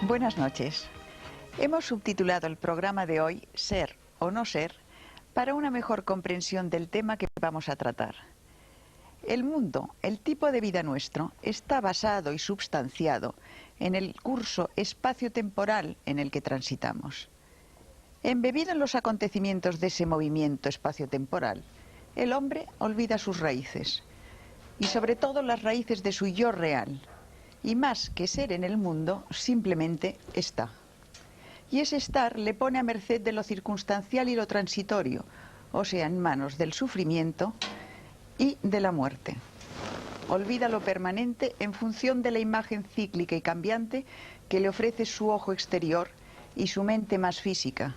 Buenas noches. Hemos subtitulado el programa de hoy Ser o no ser para una mejor comprensión del tema que vamos a tratar. El mundo, el tipo de vida nuestro, está basado y substanciado en el curso espacio-temporal en el que transitamos. Embebido en los acontecimientos de ese movimiento espacio-temporal, el hombre olvida sus raíces, y sobre todo las raíces de su yo real, y más que ser en el mundo, simplemente está. Y ese estar le pone a merced de lo circunstancial y lo transitorio, o sea, en manos del sufrimiento y de la muerte. Olvida lo permanente en función de la imagen cíclica y cambiante que le ofrece su ojo exterior y su mente más física.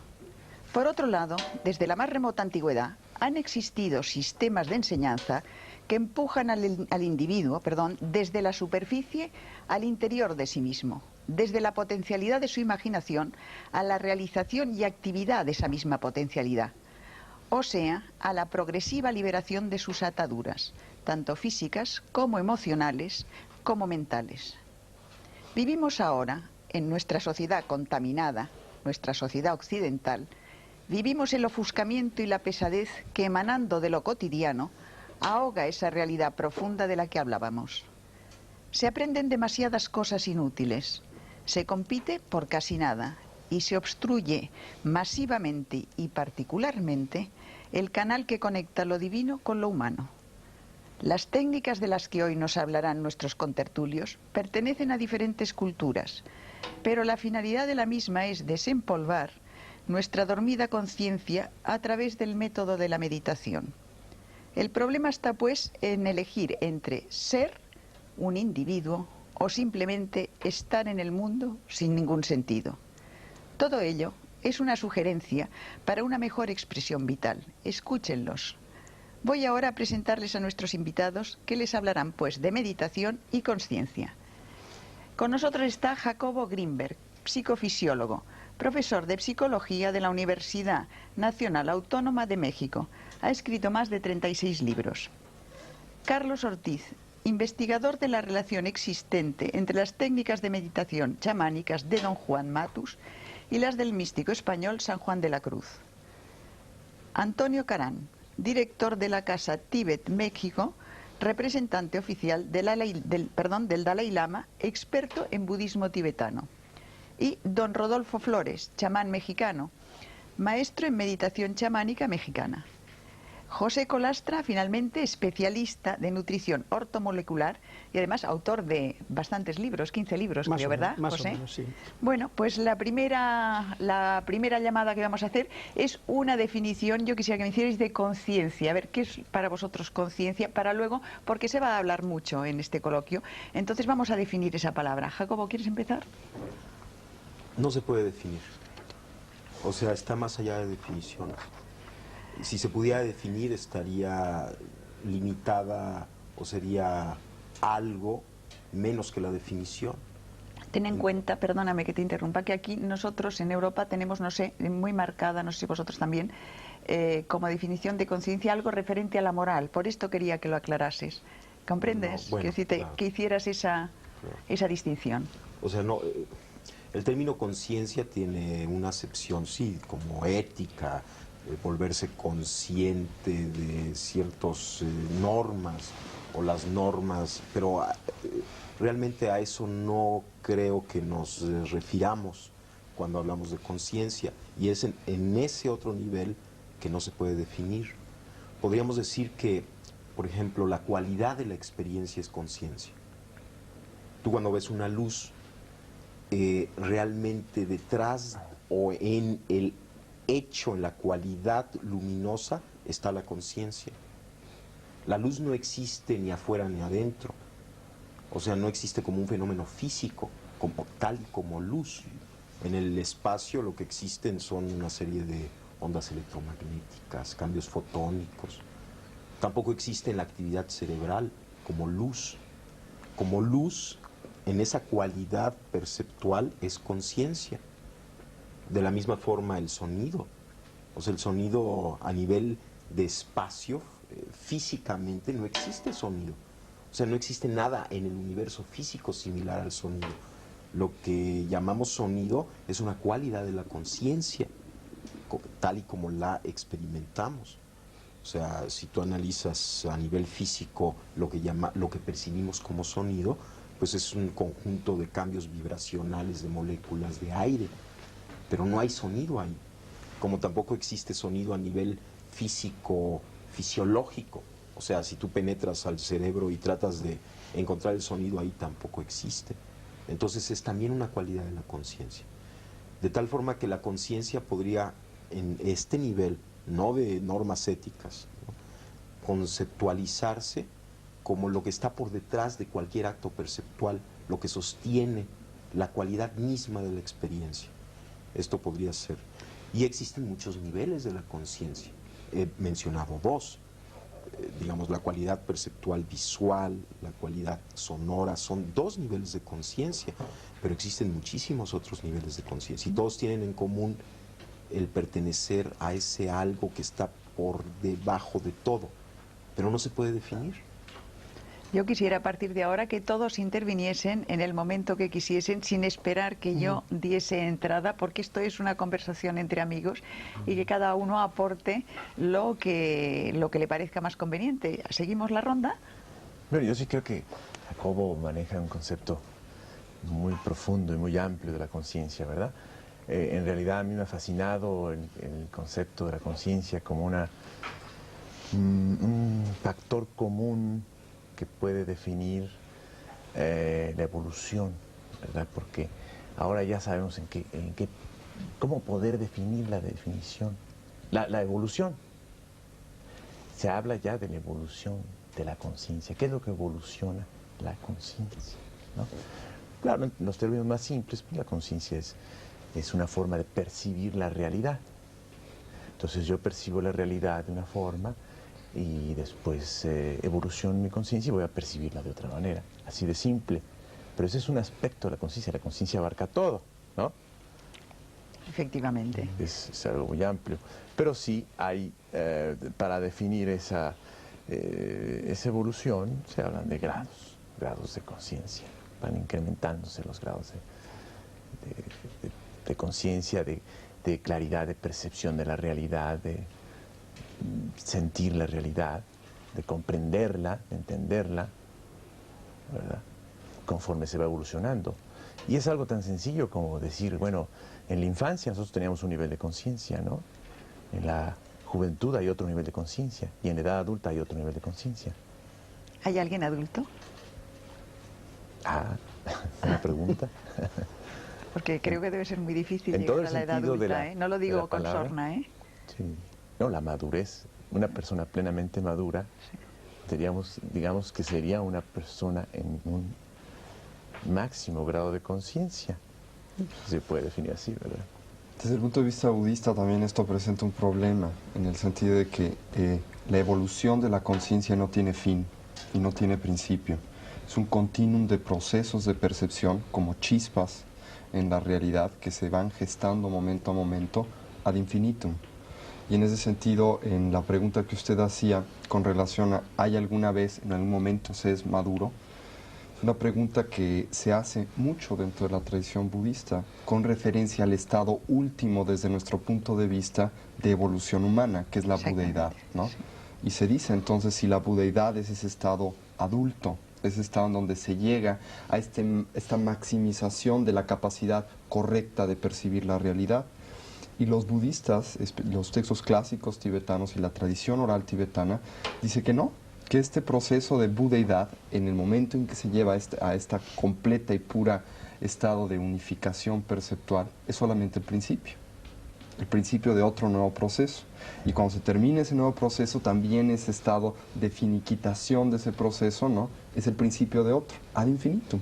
Por otro lado, desde la más remota antigüedad, han existido sistemas de enseñanza que empujan al individuo, desde la superficie al interior de sí mismo, desde la potencialidad de su imaginación a la realización y actividad de esa misma potencialidad, o sea, a la progresiva liberación de sus ataduras, tanto físicas como emocionales, como mentales. Vivimos ahora, en nuestra sociedad contaminada, nuestra sociedad occidental, vivimos el ofuscamiento y la pesadez que, emanando de lo cotidiano, ahoga esa realidad profunda de la que hablábamos. Se aprenden demasiadas cosas inútiles, se compite por casi nada y se obstruye masivamente y particularmente el canal que conecta lo divino con lo humano. Las técnicas de las que hoy nos hablarán nuestros contertulios pertenecen a diferentes culturas, pero la finalidad de la misma es desempolvar nuestra dormida conciencia a través del método de la meditación. El problema está, pues, en elegir entre ser un individuo o simplemente estar en el mundo sin ningún sentido. Todo ello es una sugerencia para una mejor expresión vital. Escúchenlos. Voy ahora a presentarles a nuestros invitados, que les hablarán, pues, de meditación y conciencia. Con nosotros está Jacobo Grinberg, psicofisiólogo, profesor de psicología de la Universidad Nacional Autónoma de México. Ha escrito más de 36 libros. Carlos Ortiz, investigador de la relación existente entre las técnicas de meditación chamánicas de don Juan Matus y las del místico español San Juan de la Cruz. Antonio Carán, director de la Casa Tíbet México, representante oficial del Dalai Lama, experto en budismo tibetano. Y don Rodolfo Flores, chamán mexicano, maestro en meditación chamánica mexicana. José Colastra, finalmente, especialista de nutrición ortomolecular y además autor de bastantes libros, 15 libros, creo, ¿verdad, José? Más o menos, sí. Bueno, pues la primera llamada que vamos a hacer es una definición, yo quisiera que me hicierais, de conciencia. A ver, ¿qué es para vosotros conciencia? Para luego, porque se va a hablar mucho en este coloquio, entonces vamos a definir esa palabra. Jacobo, ¿quieres empezar? No se puede definir. O sea, está más allá de definiciones. Si se pudiera definir, estaría limitada o sería algo menos que la definición. Ten en cuenta, perdóname que te interrumpa, que aquí nosotros en Europa tenemos, no sé, muy marcada, no sé si vosotros también, como definición de conciencia algo referente a la moral. Por esto quería que lo aclarases. ¿Comprendes? No, bueno, claro. Que hicieras esa distinción. O sea, no, el término conciencia tiene una acepción, sí, como ética, volverse consciente de ciertas normas o las normas, pero realmente a eso no creo que nos refiramos cuando hablamos de conciencia, y es en ese otro nivel que no se puede definir. Podríamos decir que, por ejemplo, la cualidad de la experiencia es conciencia. Tú cuando ves una luz, realmente detrás o en el hecho, en la cualidad luminosa, está la conciencia. La luz no existe ni afuera ni adentro. O sea, no existe como un fenómeno físico, como tal como luz. En el espacio lo que existen son una serie de ondas electromagnéticas, cambios fotónicos. Tampoco existe en la actividad cerebral como luz. Como luz, en esa cualidad perceptual, es conciencia. De la misma forma el sonido. O sea, el sonido a nivel de espacio, físicamente no existe sonido. O sea, no existe nada en el universo físico similar al sonido. Lo que llamamos sonido es una cualidad de la conciencia, tal y como la experimentamos. O sea, si tú analizas a nivel físico lo que percibimos como sonido, pues es un conjunto de cambios vibracionales de moléculas de aire, pero no hay sonido ahí, como tampoco existe sonido a nivel físico, fisiológico. O sea, si tú penetras al cerebro y tratas de encontrar el sonido ahí, tampoco existe. Entonces es también una cualidad de la conciencia. De tal forma que la conciencia podría, en este nivel, no de normas éticas, ¿no?, conceptualizarse como lo que está por detrás de cualquier acto perceptual, lo que sostiene la cualidad misma de la experiencia. Esto podría ser. Y existen muchos niveles de la conciencia. He mencionado dos. Digamos, la cualidad perceptual visual, la cualidad sonora, son dos niveles de conciencia, pero existen muchísimos otros niveles de conciencia y todos tienen en común el pertenecer a ese algo que está por debajo de todo, pero no se puede definir. Yo quisiera a partir de ahora que todos interviniesen en el momento que quisiesen sin esperar que yo diese entrada, porque esto es una conversación entre amigos y que cada uno aporte lo que le parezca más conveniente. ¿Seguimos la ronda? Bueno, yo sí creo que Jacobo maneja un concepto muy profundo y muy amplio de la conciencia, ¿verdad? En realidad a mí me ha fascinado el concepto de la conciencia como un factor común que puede definir la evolución, ¿verdad? Porque ahora ya sabemos cómo poder definir la definición, la evolución. Se habla ya de la evolución de la conciencia. ¿Qué es lo que evoluciona la conciencia, ¿no? Claro, en los términos más simples, pues la conciencia es una forma de percibir la realidad. Entonces yo percibo la realidad de una forma y después evoluciono mi conciencia y voy a percibirla de otra manera. Así de simple. Pero ese es un aspecto de la conciencia. La conciencia abarca todo, ¿no? Efectivamente. Es algo muy amplio. Pero sí hay, para definir esa evolución, se hablan de grados de conciencia. Van incrementándose los grados de conciencia, de claridad, de percepción de la realidad, de sentir la realidad, de comprenderla, de entenderla, ¿verdad?, conforme se va evolucionando. Y es algo tan sencillo como decir, bueno, en la infancia nosotros teníamos un nivel de conciencia, ¿no? En la juventud hay otro nivel de conciencia y en la edad adulta hay otro nivel de conciencia. ¿Hay alguien adulto? Ah, una pregunta. Porque creo que debe ser muy difícil en llegar a la edad adulta, ¿eh? No lo digo con sorna, ¿eh? Sí. No, la madurez. Una persona plenamente madura, sí, digamos que sería una persona en un máximo grado de conciencia. Se puede definir así, ¿verdad? Desde el punto de vista budista también esto presenta un problema, en el sentido de que la evolución de la conciencia no tiene fin y no tiene principio. Es un continuum de procesos de percepción como chispas en la realidad que se van gestando momento a momento ad infinitum. Y en ese sentido, en la pregunta que usted hacía con relación a ¿hay alguna vez, en algún momento se es maduro?, es una pregunta que se hace mucho dentro de la tradición budista con referencia al estado último desde nuestro punto de vista de evolución humana, que es la budeidad, ¿no? Sí. Y se dice entonces si la budeidad es ese estado adulto, ese estado en donde se llega a esta maximización de la capacidad correcta de percibir la realidad. Y los budistas, los textos clásicos tibetanos y la tradición oral tibetana, dice que no, que este proceso de budeidad, en el momento en que se lleva a esta completa y pura estado de unificación perceptual, es solamente el principio de otro nuevo proceso. Y cuando se termine ese nuevo proceso, también ese estado de finiquitación de ese proceso, ¿no?, es el principio de otro, ad infinitum.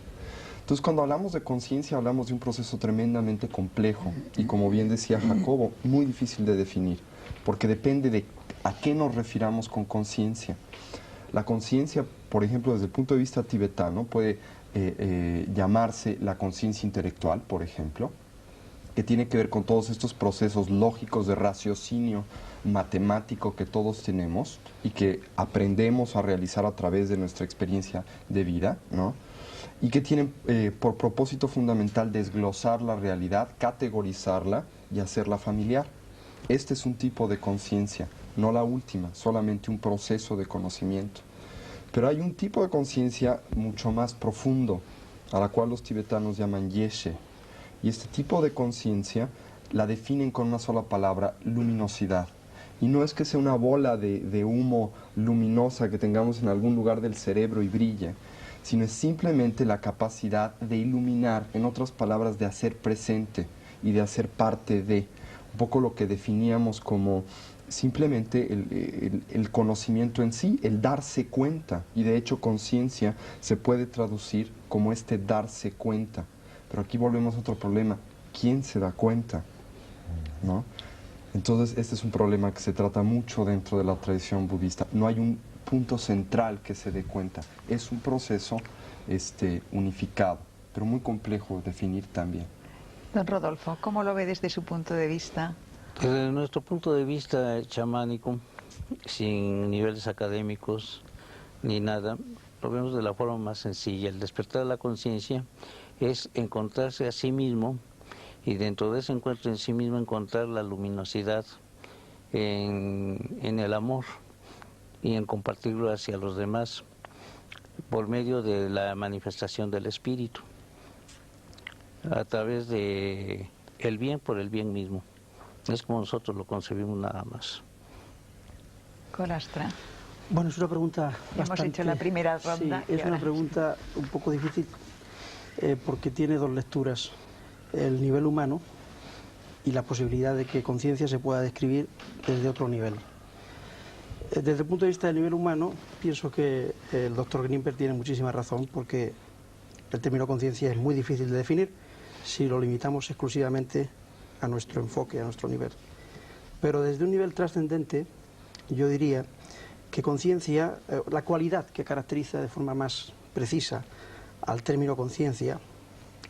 Entonces, cuando hablamos de conciencia, hablamos de un proceso tremendamente complejo y, como bien decía Jacobo, muy difícil de definir, porque depende de a qué nos refiramos con conciencia. La conciencia, por ejemplo, desde el punto de vista tibetano, puede llamarse la conciencia intelectual, por ejemplo, que tiene que ver con todos estos procesos lógicos de raciocinio matemático que todos tenemos y que aprendemos a realizar a través de nuestra experiencia de vida, ¿no? y que tienen por propósito fundamental desglosar la realidad, categorizarla y hacerla familiar. Este es un tipo de conciencia, no la última, solamente un proceso de conocimiento. Pero hay un tipo de conciencia mucho más profundo, a la cual los tibetanos llaman yeshe. Y este tipo de conciencia la definen con una sola palabra: luminosidad. Y no es que sea una bola de humo luminosa que tengamos en algún lugar del cerebro y brille, sino es simplemente la capacidad de iluminar, en otras palabras, de hacer presente y de hacer parte de, un poco lo que definíamos como simplemente el conocimiento en sí, el darse cuenta. Y de hecho conciencia se puede traducir como este darse cuenta. Pero aquí volvemos a otro problema: ¿quién se da cuenta? ¿No? Entonces este es un problema que se trata mucho dentro de la tradición budista. No hay un punto central que se dé cuenta. Es un proceso unificado, pero muy complejo de definir también. Don Rodolfo, ¿cómo lo ve desde su punto de vista? Desde nuestro punto de vista chamánico, sin niveles académicos ni nada, lo vemos de la forma más sencilla. El despertar de la conciencia es encontrarse a sí mismo, y dentro de ese encuentro en sí mismo encontrar la luminosidad en el amor y en compartirlo hacia los demás por medio de la manifestación del espíritu, a través de el bien por el bien mismo. Es como nosotros lo concebimos nada más. Colastra. Bueno, es una pregunta bastante... Hemos hecho la primera ronda. Sí, es una pregunta un poco difícil porque tiene dos lecturas: el nivel humano y la posibilidad de que conciencia se pueda describir desde otro nivel. Desde el punto de vista del nivel humano, pienso que el doctor Grimper tiene muchísima razón, porque el término conciencia es muy difícil de definir si lo limitamos exclusivamente a nuestro enfoque, a nuestro nivel. Pero desde un nivel trascendente, yo diría que conciencia, la cualidad que caracteriza de forma más precisa al término conciencia,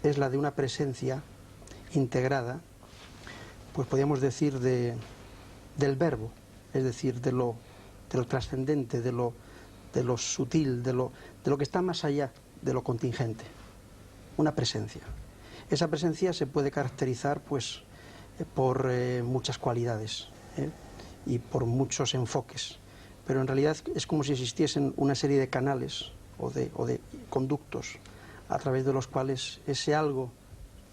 es la de una presencia integrada, pues podríamos decir del verbo, es decir, de lo trascendente, de lo sutil, de lo que está más allá de lo contingente. Una presencia. Esa presencia se puede caracterizar pues por muchas cualidades y por muchos enfoques, pero en realidad es como si existiesen una serie de canales o de conductos a través de los cuales ese algo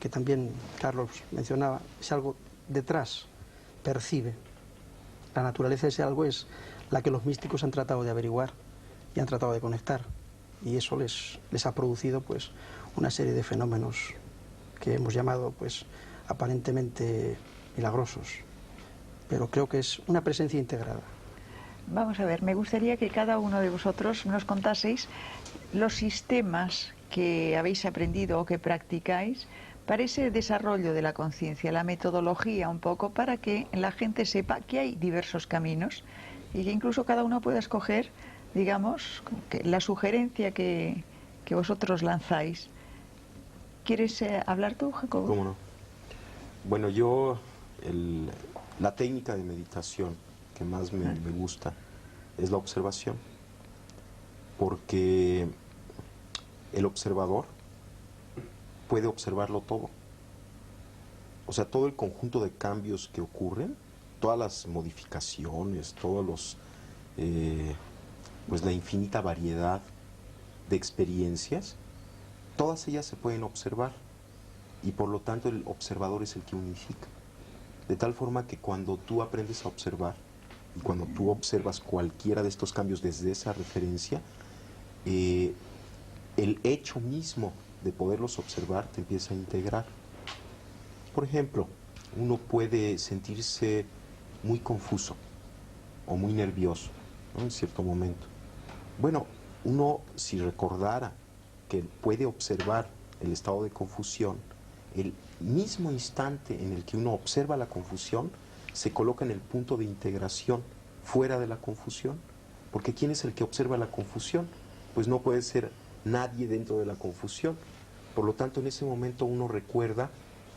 que también Carlos mencionaba, ese algo detrás percibe. La naturaleza de ese algo es la que los místicos han tratado de averiguar y han tratado de conectar, y eso les ha producido pues una serie de fenómenos que hemos llamado pues aparentemente milagrosos, pero creo que es una presencia integrada. Vamos a ver, me gustaría que cada uno de vosotros nos contaseis los sistemas que habéis aprendido o que practicáis para ese desarrollo de la conciencia, la metodología un poco, para que la gente sepa que hay diversos caminos y que incluso cada uno pueda escoger, digamos, que la sugerencia que vosotros lanzáis. ¿Quieres hablar tú, Jacobo? ¿Cómo no? Bueno, yo la técnica de meditación que más me gusta es la observación, porque el observador puede observarlo todo. O sea, todo el conjunto de cambios que ocurren, todas las modificaciones, todos los pues la infinita variedad de experiencias, todas ellas se pueden observar, y por lo tanto el observador es el que unifica. De tal forma que cuando tú aprendes a observar y cuando tú observas cualquiera de estos cambios desde esa referencia, el hecho mismo de poderlos observar te empieza a integrar. Por ejemplo, uno puede sentirse muy confuso o muy nervioso, ¿no?, en cierto momento. Bueno, uno, si recordara que puede observar el estado de confusión, el mismo instante en el que uno observa la confusión, se coloca en el punto de integración fuera de la confusión. Porque ¿quién es el que observa la confusión? Pues no puede ser nadie dentro de la confusión. Por lo tanto, en ese momento uno recuerda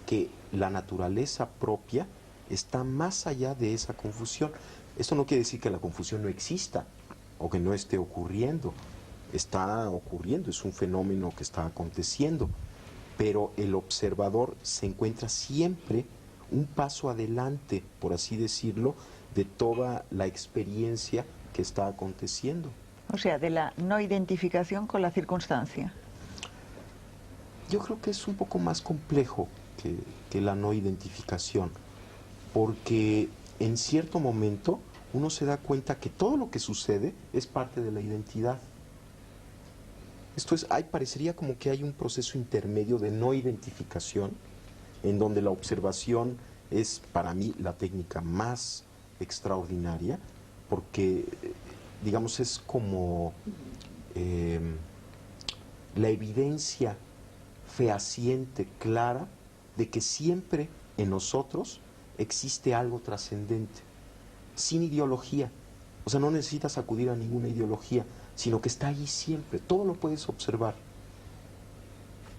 que la naturaleza propia está más allá de esa confusión. Esto no quiere decir que la confusión no exista o que no esté ocurriendo, está ocurriendo, es un fenómeno que está aconteciendo, pero el observador se encuentra siempre un paso adelante, por así decirlo, de toda la experiencia que está aconteciendo. O sea, de la no identificación con la circunstancia. Yo creo que es un poco más complejo que la no identificación, porque en cierto momento uno se da cuenta que todo lo que sucede es parte de la identidad. Esto es, parecería como que hay un proceso intermedio de no identificación, en donde la observación es para mí la técnica más extraordinaria, porque, digamos, es como la evidencia fehaciente, clara, de que siempre en nosotros existe algo trascendente, sin ideología. O sea, no necesitas acudir a ninguna ideología, sino que está allí siempre, todo lo puedes observar.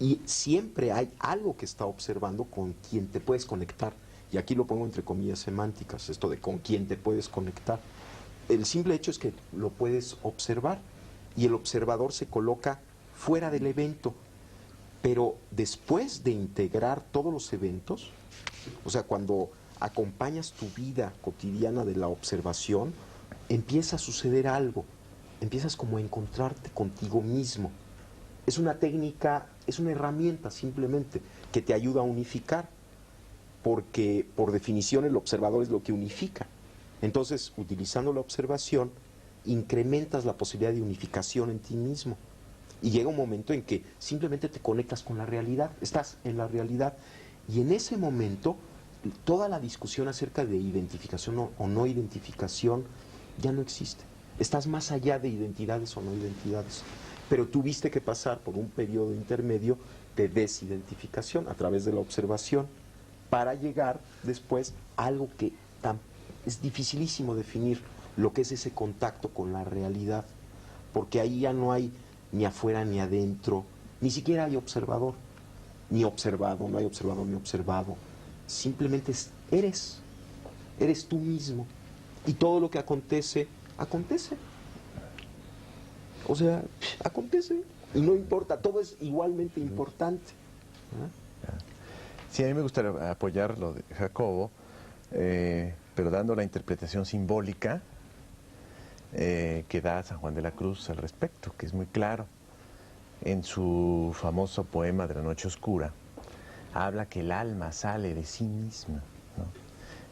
Y siempre hay algo que está observando con quien te puedes conectar. Y aquí lo pongo entre comillas semánticas, esto de con quien te puedes conectar. El simple hecho es que lo puedes observar y el observador se coloca fuera del evento. Pero después de integrar todos los eventos, o sea, cuando acompañas tu vida cotidiana de la observación, empieza a suceder algo, empiezas como a encontrarte contigo mismo. Es una técnica, es una herramienta simplemente que te ayuda a unificar, porque por definición el observador es lo que unifica. Entonces, utilizando la observación, incrementas la posibilidad de unificación en ti mismo. Y llega un momento en que simplemente te conectas con la realidad, estás en la realidad. Y en ese momento, toda la discusión acerca de identificación o no identificación ya no existe. Estás más allá de identidades o no identidades. Pero tuviste que pasar por un periodo intermedio de desidentificación a través de la observación para llegar después a algo que es dificilísimo definir, lo que es ese contacto con la realidad. Porque ahí ya no hay ni afuera ni adentro, ni siquiera hay observador, ni observado, no hay observador ni observado. Simplemente eres tú mismo. Y todo lo que acontece, acontece. O sea, acontece. Y no importa, todo es igualmente importante. Sí, a mí me gustaría apoyar lo de Jacobo, pero dando la interpretación simbólica que da San Juan de la Cruz al respecto, que es muy claro. En su famoso poema de la Noche Oscura, habla que el alma sale de sí misma, ¿no?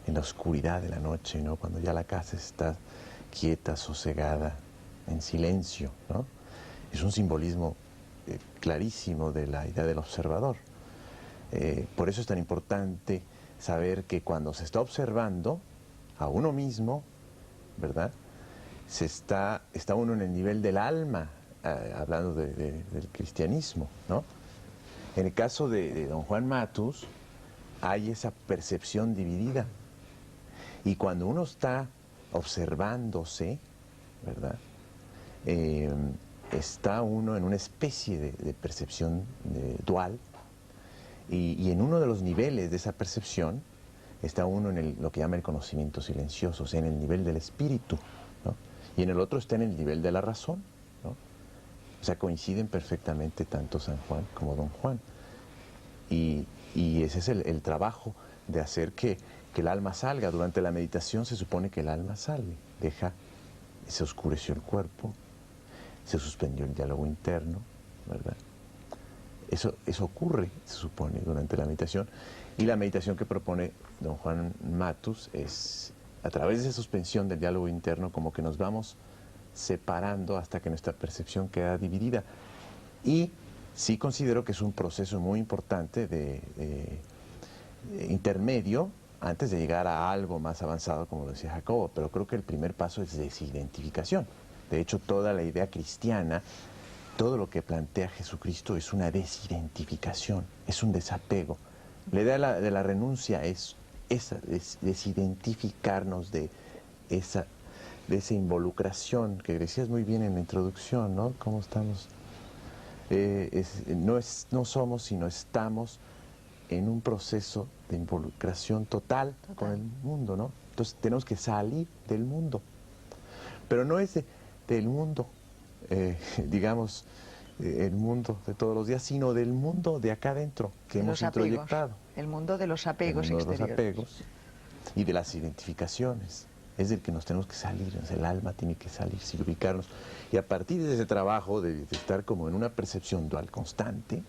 En la oscuridad de la noche, ¿no? Cuando ya la casa está quieta, sosegada, en silencio, ¿no? Es un simbolismo clarísimo de la idea del observador. Por eso es tan importante saber que cuando se está observando a uno mismo, ¿verdad?, está uno en el nivel del alma, hablando del cristianismo, ¿no? En el caso de don Juan Matus, hay esa percepción dividida. Y cuando uno está observándose, ¿verdad?, está uno en una especie de percepción dual, y en uno de los niveles de esa percepción está uno en lo que llama el conocimiento silencioso, o sea, en el nivel del espíritu, ¿no? Y en el otro está en el nivel de la razón, ¿no? O sea, coinciden perfectamente tanto San Juan como don Juan. Y ese es el trabajo de hacer que el alma salga. Durante la meditación se supone que el alma sale, se oscureció el cuerpo, se suspendió el diálogo interno, ¿verdad? Eso ocurre, se supone, durante la meditación. Y la meditación que propone don Juan Matus es, a través de esa suspensión del diálogo interno, como que nos vamos separando hasta que nuestra percepción queda dividida. Y sí considero que es un proceso muy importante de intermedio antes de llegar a algo más avanzado, como lo decía Jacobo, pero creo que el primer paso es desidentificación. De hecho, toda la idea cristiana, todo lo que plantea Jesucristo es una desidentificación, es un desapego. La idea de la renuncia es desidentificarnos de esa involucración que decías muy bien en la introducción, ¿no? ¿Cómo estamos? No somos, sino estamos en un proceso de involucración total con el mundo, ¿no? Entonces tenemos que salir del mundo. Pero no es del mundo digamos, el mundo de todos los días, sino del mundo de acá adentro que hemos introyectado. El mundo de los apegos el mundo exteriores. de los apegos y de las identificaciones. Es del que nos tenemos que salir, el alma tiene que salir, sin ubicarnos. Y a partir de ese trabajo de estar como en una percepción dual constante,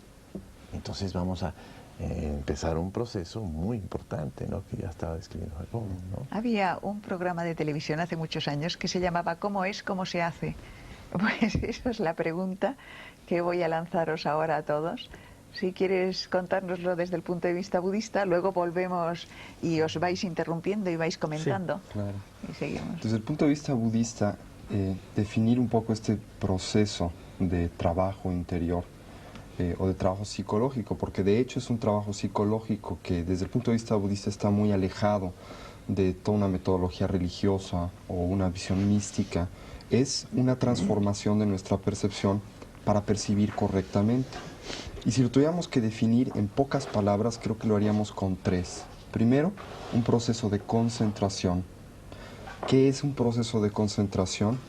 entonces vamos a empezar un proceso muy importante, ¿no? Que ya estaba describiendo Jacobo, ¿no? Había un programa de televisión hace muchos años que se llamaba ¿Cómo es, cómo se hace? Pues esa es la pregunta que voy a lanzaros ahora a todos. Si quieres contárnoslo desde el punto de vista budista, luego volvemos y os vais interrumpiendo y vais comentando. Sí, claro. Y seguimos. Desde el punto de vista budista, definir un poco este proceso de trabajo interior o de trabajo psicológico, porque de hecho es un trabajo psicológico que desde el punto de vista budista está muy alejado de toda una metodología religiosa o una visión mística, es una transformación de nuestra percepción para percibir correctamente. Y si lo tuviéramos que definir en pocas palabras, creo que lo haríamos con 3. Primero, un proceso de concentración. ¿Qué es un proceso de concentración?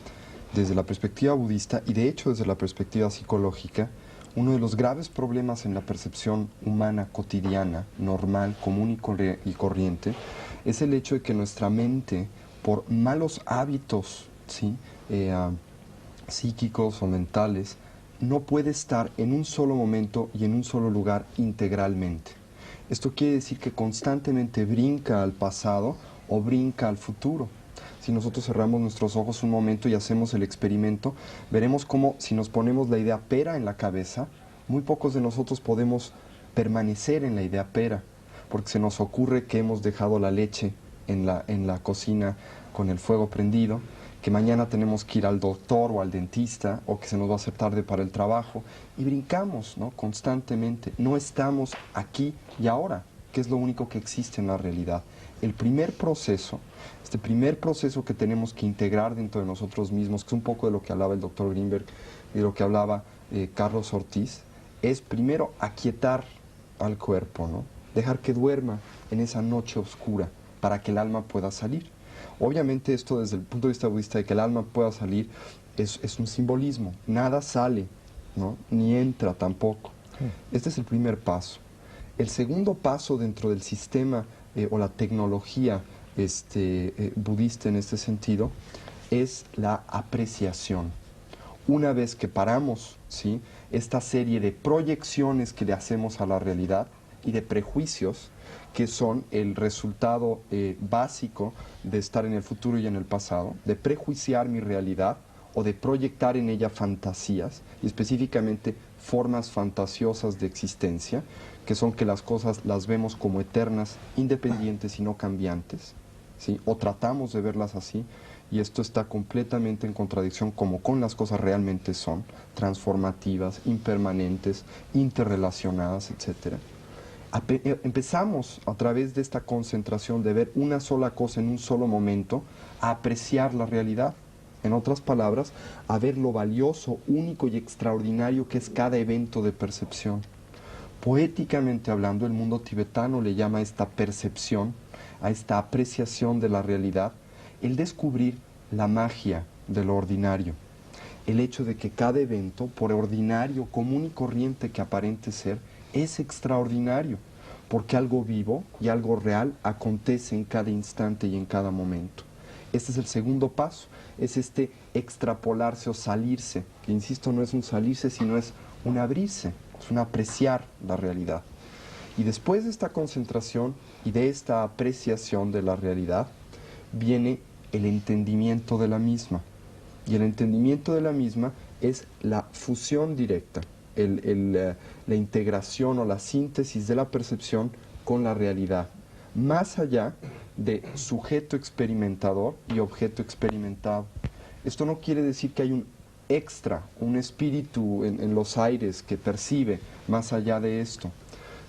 Desde la perspectiva budista y de hecho desde la perspectiva psicológica, uno de los graves problemas en la percepción humana cotidiana, normal, común y corriente, es el hecho de que nuestra mente, por malos hábitos, ¿sí? Psíquicos o mentales, no puede estar en un solo momento y en un solo lugar integralmente. Esto quiere decir que constantemente brinca al pasado o brinca al futuro. Si nosotros cerramos nuestros ojos un momento y hacemos el experimento, veremos cómo si nos ponemos la idea pera en la cabeza, muy pocos de nosotros podemos permanecer en la idea pera, porque se nos ocurre que hemos dejado la leche en la cocina con el fuego prendido, que mañana tenemos que ir al doctor o al dentista, o que se nos va a hacer tarde para el trabajo, y brincamos, ¿no? Constantemente. No estamos aquí y ahora, que es lo único que existe en la realidad. El primer proceso, este primer proceso que tenemos que integrar dentro de nosotros mismos, que es un poco de lo que hablaba el doctor Greenberg y de lo que hablaba Carlos Ortiz, es primero aquietar al cuerpo, ¿no? Dejar que duerma en esa noche oscura para que el alma pueda salir. Obviamente esto desde el punto de vista budista de que el alma pueda salir es un simbolismo. Nada sale, ¿no? Ni entra tampoco. Este es el primer paso. El segundo paso dentro del sistema o la tecnología budista en este sentido es la apreciación. Una vez que paramos, ¿sí?, esta serie de proyecciones que le hacemos a la realidad y de prejuicios que son el resultado básico de estar en el futuro y en el pasado, de prejuiciar mi realidad o de proyectar en ella fantasías, y específicamente formas fantasiosas de existencia, que son que las cosas las vemos como eternas, independientes y no cambiantes, ¿sí? O tratamos de verlas así, y esto está completamente en contradicción como con las cosas realmente son, transformativas, impermanentes, interrelacionadas, etc. Empezamos a través de esta concentración de ver una sola cosa en un solo momento, a apreciar la realidad. En otras palabras, a ver lo valioso, único y extraordinario que es cada evento de percepción. Poéticamente hablando, el mundo tibetano le llama a esta percepción, a esta apreciación de la realidad, el descubrir la magia de lo ordinario. El hecho de que cada evento, por ordinario, común y corriente que aparente ser, es extraordinario, porque algo vivo y algo real acontece en cada instante y en cada momento. Este es el segundo paso, es este extrapolarse o salirse, que insisto, no es un salirse, sino es un abrirse, es un apreciar la realidad. Y después de esta concentración y de esta apreciación de la realidad, viene el entendimiento de la misma. Y el entendimiento de la misma es la fusión directa, la integración o la síntesis de la percepción con la realidad, más allá de sujeto experimentador y objeto experimentado. Esto no quiere decir que hay un extra, un espíritu en los aires que percibe más allá de esto,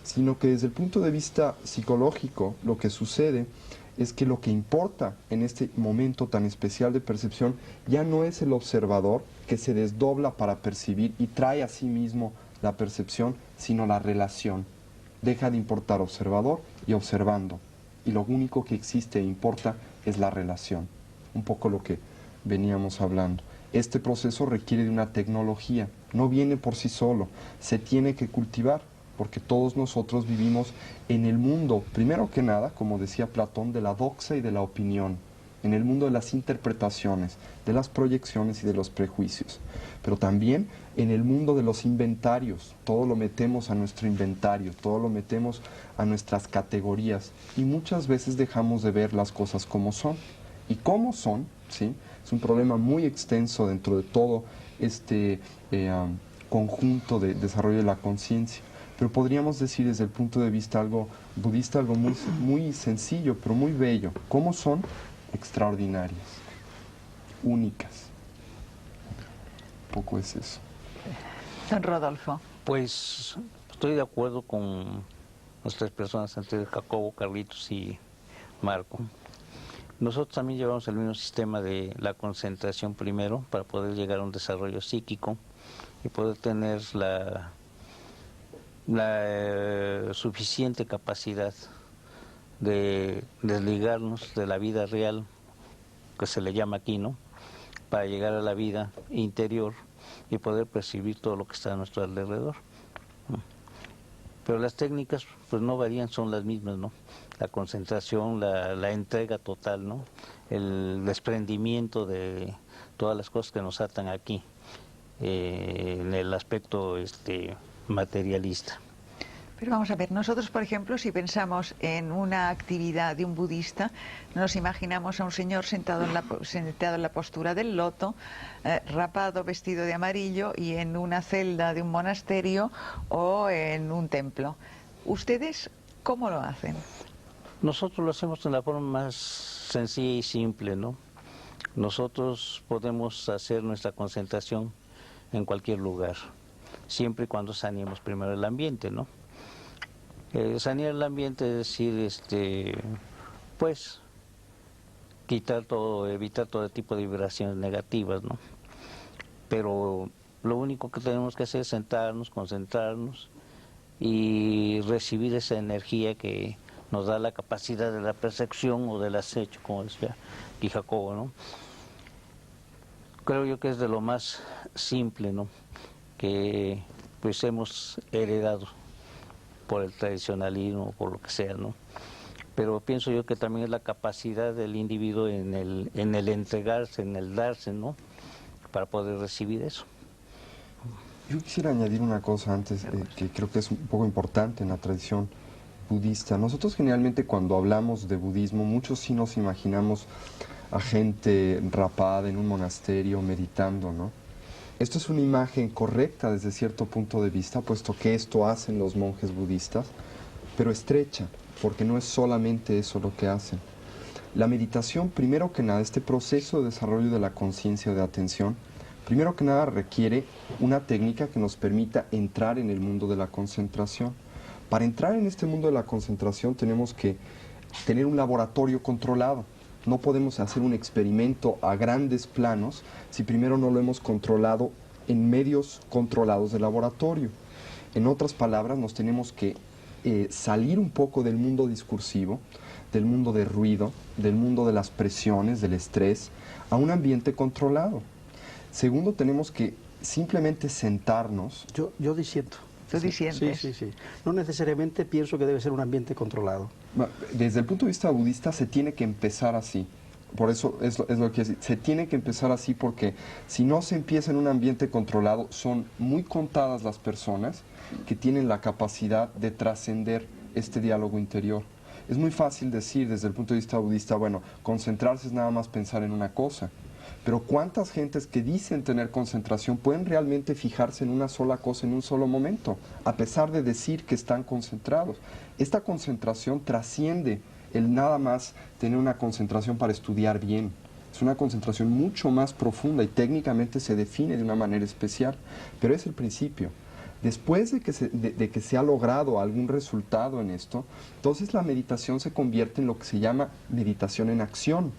sino que desde el punto de vista psicológico lo que sucede es que lo que importa en este momento tan especial de percepción ya no es el observador que se desdobla para percibir y trae a sí mismo la percepción, sino la relación. Deja de importar observador y observando, y lo único que existe e importa es la relación. Un poco lo que veníamos hablando. Este proceso requiere de una tecnología, no viene por sí solo, se tiene que cultivar, porque todos nosotros vivimos en el mundo, primero que nada, como decía Platón, de la doxa y de la opinión, en el mundo de las interpretaciones, de las proyecciones y de los prejuicios, pero también en el mundo de los inventarios. Todo lo metemos a nuestro inventario, todo lo metemos a nuestras categorías y muchas veces dejamos de ver las cosas como son. Y cómo son, ¿sí? Es un problema muy extenso dentro de todo este conjunto de desarrollo de la conciencia. Pero podríamos decir desde el punto de vista algo budista, algo muy, muy sencillo, pero muy bello. ¿Cómo son? Extraordinarias, únicas. Un poco es eso. Don Rodolfo. Pues estoy de acuerdo con las tres personas antes, Jacobo, Carlitos y Marco. Nosotros también llevamos el mismo sistema de la concentración primero para poder llegar a un desarrollo psíquico y poder tener la suficiente capacidad de desligarnos de la vida real, que se le llama aquí, ¿no? Para llegar a la vida interior y poder percibir todo lo que está a nuestro alrededor. Pero las técnicas pues no varían, son las mismas, ¿no? La concentración, la entrega total, ¿no? El desprendimiento de todas las cosas que nos atan aquí, en el aspecto materialista. Pero vamos a ver, nosotros, por ejemplo, si pensamos en una actividad de un budista, nos imaginamos a un señor sentado en la postura del loto, rapado, vestido de amarillo y en una celda de un monasterio o en un templo. ¿Ustedes cómo lo hacen? Nosotros lo hacemos de la forma más sencilla y simple, ¿no? Nosotros podemos hacer nuestra concentración en cualquier lugar, siempre y cuando saneemos primero el ambiente, ¿no? Sanear el ambiente es decir, pues, quitar todo, evitar todo tipo de vibraciones negativas, ¿no? Pero lo único que tenemos que hacer es sentarnos, concentrarnos y recibir esa energía que nos da la capacidad de la percepción o del acecho, como decía aquí Jacobo, ¿no? Creo yo que es de lo más simple, ¿no? Que pues hemos heredado por el tradicionalismo, por lo que sea, ¿no? Pero pienso yo que también es la capacidad del individuo en el entregarse, en el darse, ¿no? Para poder recibir eso. Yo quisiera añadir una cosa antes, que creo que es un poco importante en la tradición budista. Nosotros generalmente cuando hablamos de budismo, muchos sí nos imaginamos a gente rapada en un monasterio meditando, ¿no? Esto es una imagen correcta desde cierto punto de vista, puesto que esto hacen los monjes budistas, pero estrecha, porque no es solamente eso lo que hacen. La meditación, primero que nada, este proceso de desarrollo de la conciencia o de atención, primero que nada requiere una técnica que nos permita entrar en el mundo de la concentración. Para entrar en este mundo de la concentración tenemos que tener un laboratorio controlado. No podemos hacer un experimento a grandes planos si primero no lo hemos controlado en medios controlados de laboratorio. En otras palabras, nos tenemos que salir un poco del mundo discursivo, del mundo de ruido, del mundo de las presiones, del estrés, a un ambiente controlado. Segundo, tenemos que simplemente sentarnos. Yo disiento. ¿Tú disientes? Sí. No necesariamente pienso que debe ser un ambiente controlado. Desde el punto de vista budista se tiene que empezar así. Por eso es lo que quiero decir. Se tiene que empezar así porque si no se empieza en un ambiente controlado, son muy contadas las personas que tienen la capacidad de trascender este diálogo interior. Es muy fácil decir desde el punto de vista budista, bueno, concentrarse es nada más pensar en una cosa. Pero ¿cuántas gentes que dicen tener concentración pueden realmente fijarse en una sola cosa en un solo momento, a pesar de decir que están concentrados? Esta concentración trasciende el nada más tener una concentración para estudiar bien. Es una concentración mucho más profunda y técnicamente se define de una manera especial, pero es el principio. Después de que se ha logrado algún resultado en esto, entonces la meditación se convierte en lo que se llama meditación en acción.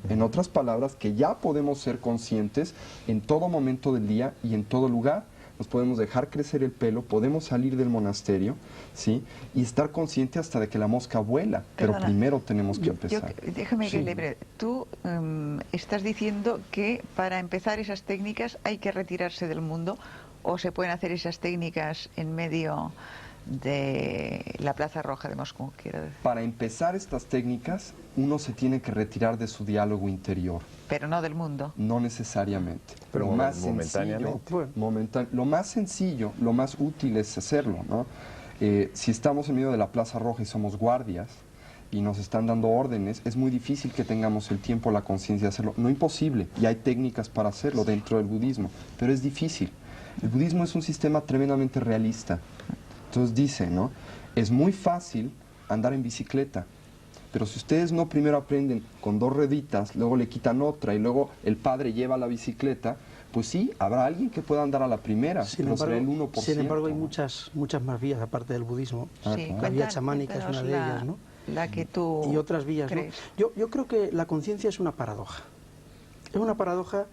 En otras palabras, que ya podemos ser conscientes en todo momento del día y en todo lugar. Nos podemos dejar crecer el pelo, podemos salir del monasterio, ¿sí? Y estar consciente hasta de que la mosca vuela. Pero Perdona, primero tenemos que empezar. Déjame que Sí. tú tú estás diciendo que para empezar esas técnicas hay que retirarse del mundo, o se pueden hacer esas técnicas en medio de la Plaza Roja de Moscú, quiero decir. Para empezar estas técnicas, uno se tiene que retirar de su diálogo interior. Pero no del mundo. No necesariamente. Pero lo más momentáneamente. sencillo, lo más sencillo, lo más útil es hacerlo, ¿no? Si estamos en medio de la Plaza Roja y somos guardias y nos están dando órdenes, es muy difícil que tengamos el tiempo, la conciencia de hacerlo. No imposible, y hay técnicas para hacerlo dentro del budismo, pero es difícil. El budismo es un sistema tremendamente realista. Entonces dice, ¿no? Es muy fácil andar en bicicleta, pero si ustedes no primero aprenden con 2 rueditas, luego le quitan otra y luego el padre lleva la bicicleta, pues sí, habrá alguien que pueda andar a la primera, pero será el 1%. Sin embargo, hay muchas más vías aparte del budismo. Sí, La vía chamánica es una de ellas, ¿no? La que tú y otras vías, ¿no? crees. Yo creo que la conciencia es una paradoja. Es una paradoja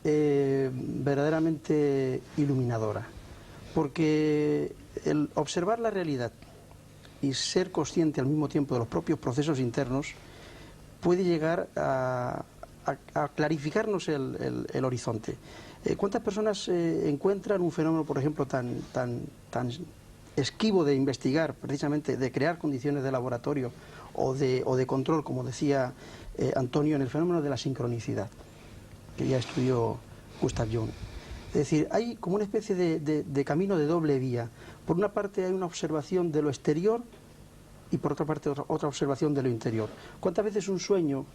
verdaderamente iluminadora, porque el observar la realidad y ser consciente al mismo tiempo de los propios procesos internos puede llegar a clarificarnos el horizonte. ¿Cuántas personas encuentran un fenómeno, por ejemplo, tan esquivo de investigar, precisamente de crear condiciones de laboratorio o de control, como decía Antonio, en el fenómeno de la sincronicidad, que ya estudió Gustav Jung? Es decir, hay como una especie de camino de doble vía. Por una parte hay una observación de lo exterior y por otra parte otra observación de lo interior. ¿Cuántas veces un sueño,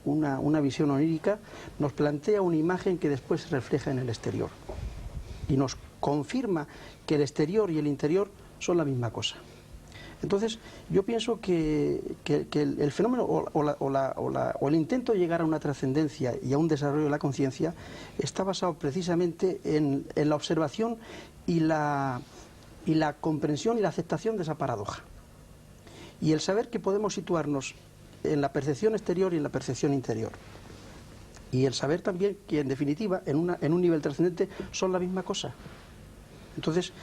una visión onírica, nos plantea una imagen que después se refleja en el exterior y nos confirma que el exterior y el interior son la misma cosa? Entonces, yo pienso que el fenómeno o el intento de llegar a una trascendencia y a un desarrollo de la conciencia está basado precisamente en la observación y la comprensión y la aceptación de esa paradoja. Y el saber que podemos situarnos en la percepción exterior y en la percepción interior. Y el saber también que, en definitiva, en un nivel trascendente son la misma cosa. Entonces,